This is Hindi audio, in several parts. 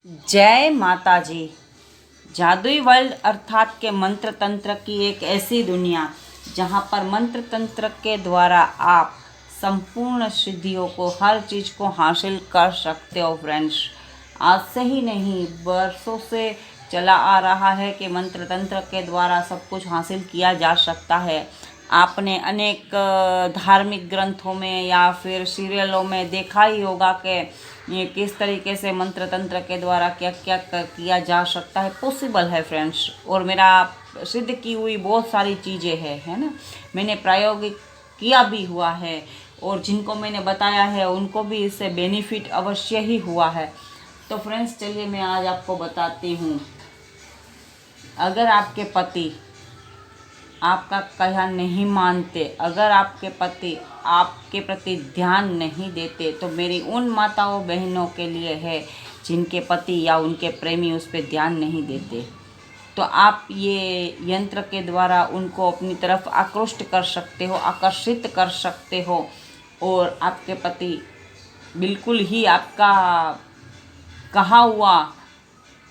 जय माता जी। जादुई वर्ल्ड अर्थात के मंत्र तंत्र की एक ऐसी दुनिया जहाँ पर मंत्र तंत्र के द्वारा आप संपूर्ण सिद्धियों को, हर चीज़ को हासिल कर सकते हो फ्रेंड्स। आज से ही नहीं, वर्षों से चला आ रहा है कि मंत्र तंत्र के द्वारा सब कुछ हासिल किया जा सकता है। आपने अनेक धार्मिक ग्रंथों में या फिर सीरियलों में देखा ही होगा कि ये किस तरीके से मंत्र तंत्र के द्वारा क्या क्या किया जा सकता है। पॉसिबल है फ्रेंड्स, और मेरा सिद्ध की हुई बहुत सारी चीज़ें हैं, है ना। मैंने प्रायोगिक किया भी हुआ है और जिनको मैंने बताया है उनको भी इससे बेनिफिट अवश्य ही हुआ है। तो फ्रेंड्स चलिए मैं आज आपको बताती हूँ। अगर आपके पति आपका कहा नहीं मानते, अगर आपके पति आपके प्रति ध्यान नहीं देते, तो मेरी उन माताओं बहनों के लिए है जिनके पति या उनके प्रेमी उस पर ध्यान नहीं देते। तो आप ये यंत्र के द्वारा उनको अपनी तरफ आकृष्ट कर सकते हो, आकर्षित कर सकते हो, और आपके पति बिल्कुल ही आपका कहा हुआ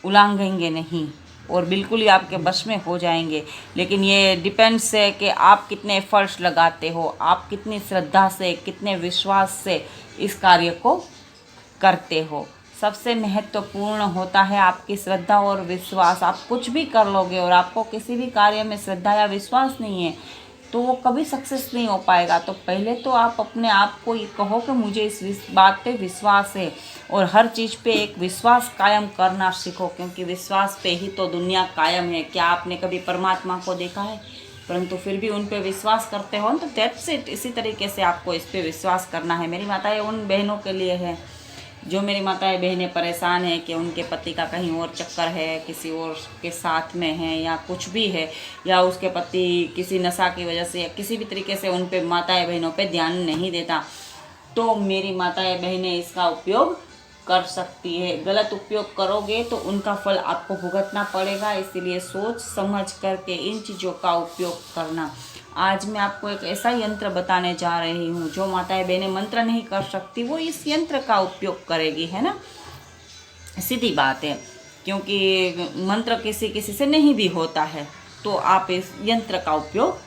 उल्लंघेंगे नहीं और बिल्कुल ही आपके बस में हो जाएंगे। लेकिन ये डिपेंड्स है कि आप कितने एफर्ट्स लगाते हो, आप कितनी श्रद्धा से, कितने विश्वास से इस कार्य को करते हो। सबसे महत्वपूर्ण होता है आपकी श्रद्धा और विश्वास। आप कुछ भी कर लोगे और आपको किसी भी कार्य में श्रद्धा या विश्वास नहीं है तो वो कभी सक्सेस नहीं हो पाएगा। तो पहले तो आप अपने आप को ये कहो कि मुझे इस बात पे विश्वास है, और हर चीज़ पे एक विश्वास कायम करना सीखो, क्योंकि विश्वास पे ही तो दुनिया कायम है। क्या आपने कभी परमात्मा को देखा है, परंतु फिर भी उन पे विश्वास करते हो, तो दैट्स इट। इसी तरीके से आपको इस पे विश्वास करना है। मेरी माताएं उन बहनों के लिए है जो मेरी माताएं बहनें परेशान हैं कि उनके पति का कहीं और चक्कर है, किसी और के साथ में है, या कुछ भी है, या उसके पति किसी नशा की वजह से या किसी भी तरीके से उन पे माताएं बहनों पे ध्यान नहीं देता। तो मेरी माताएं बहनें इसका उपयोग कर सकती है। गलत उपयोग करोगे तो उनका फल आपको भुगतना पड़ेगा। इसीलिए सोच समझ करके इन चीज़ों का उपयोग करना। आज मैं आपको एक ऐसा यंत्र बताने जा रही हूँ जो माताएं बहनें मंत्र नहीं कर सकती, वो इस यंत्र का उपयोग करेगी, है ना। सीधी बात है, क्योंकि मंत्र किसी किसी से नहीं भी होता है। तो आप इस यंत्र का उपयोग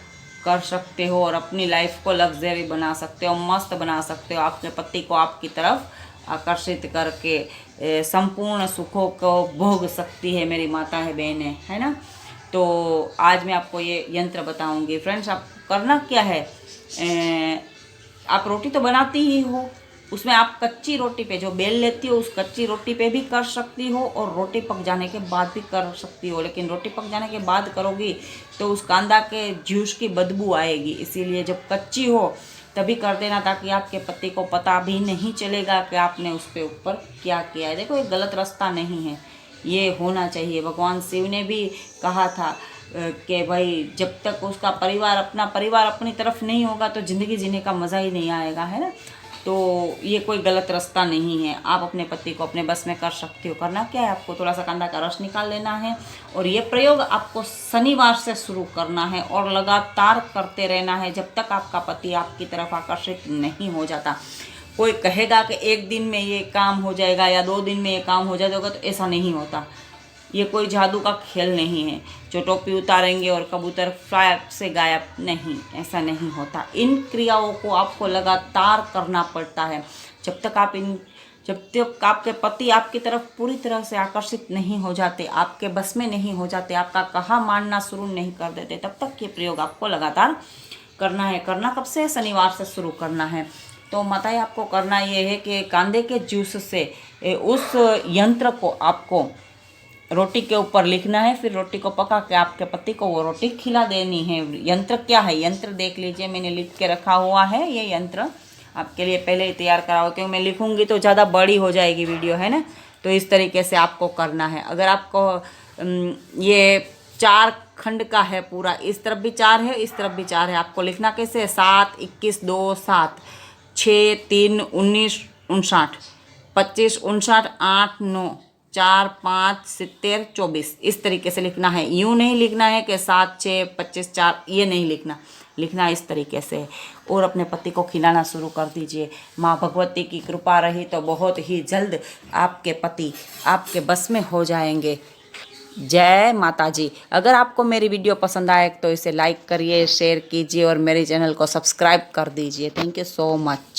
कर सकते हो और अपनी लाइफ को लग्जरी बना सकते हो, मस्त बना सकते हो। आपके पति को आपकी तरफ आकर्षित करके संपूर्ण सुखों को भोग सकती है मेरी माता है बहनें, है ना। तो आज मैं आपको ये यंत्र बताऊंगी फ्रेंड्स। आप करना क्या है, आप रोटी तो बनाती ही हो, उसमें आप कच्ची रोटी पे जो बेल लेती हो उस कच्ची रोटी पे भी कर सकती हो और रोटी पक जाने के बाद भी कर सकती हो। लेकिन रोटी पक जाने के बाद करोगी तो उस कांदा के जूस की बदबू आएगी। इसीलिए जब कच्ची हो तभी कर देना, ताकि आपके पति को पता भी नहीं चलेगा कि आपने उस पे ऊपर क्या किया है। देखो, ये गलत रास्ता नहीं है, ये होना चाहिए। भगवान शिव ने भी कहा था कि भाई जब तक उसका परिवार, अपना परिवार अपनी तरफ नहीं होगा तो ज़िंदगी जीने का मज़ा ही नहीं आएगा, है ना। तो ये कोई गलत रास्ता नहीं है। आप अपने पति को अपने बस में कर सकते हो। करना क्या है, आपको थोड़ा सा कांदा का रस निकाल लेना है और ये प्रयोग आपको शनिवार से शुरू करना है और लगातार करते रहना है जब तक आपका पति आपकी तरफ आकर्षित नहीं हो जाता। कोई कहेगा कि एक दिन में ये काम हो जाएगा या 2 दिन में ये काम हो जाएगा, तो ऐसा नहीं होता। ये कोई जादू का खेल नहीं है जो टोपी उतारेंगे और कबूतर फ्लाइट से गायब, नहीं, ऐसा नहीं होता। इन क्रियाओं को आपको लगातार करना पड़ता है जब तक आपके पति आपकी तरफ पूरी तरह से आकर्षित नहीं हो जाते, आपके बस में नहीं हो जाते, आपका कहा मानना शुरू नहीं कर देते, तब तक ये प्रयोग आपको लगातार करना है। करना कब से? शनिवार से शुरू करना है। तो माताएं, आपको करना ये है कि कांदे के जूस से उस यंत्र को आपको रोटी के ऊपर लिखना है, फिर रोटी को पका के आपके पति को वो रोटी खिला देनी है। यंत्र क्या है, यंत्र देख लीजिए, मैंने लिख के रखा हुआ है। ये यंत्र आपके लिए पहले ही तैयार करा हुआ, क्योंकि मैं लिखूंगी तो ज़्यादा बड़ी हो जाएगी वीडियो, है ना। तो इस तरीके से आपको करना है। अगर आपको ये 4 खंड का है पूरा, इस तरफ भी 4 है, इस तरफ भी 4 है, आपको लिखना कैसे है? 7, 21, 2, 7, 6, 3, 19, 59, 25, 59, 8, 9, 4, 5, 70, 24, इस तरीके से लिखना है। यूँ नहीं लिखना है कि 7, 6, 25, 4, ये नहीं लिखना। लिखना इस तरीके से, और अपने पति को खिलाना शुरू कर दीजिए। माँ भगवती की कृपा रही तो बहुत ही जल्द आपके पति आपके बस में हो जाएंगे। जय माता जी। अगर आपको मेरी वीडियो पसंद आए तो इसे लाइक करिए, शेयर कीजिए और मेरे चैनल को सब्सक्राइब कर दीजिए। Thank you so much.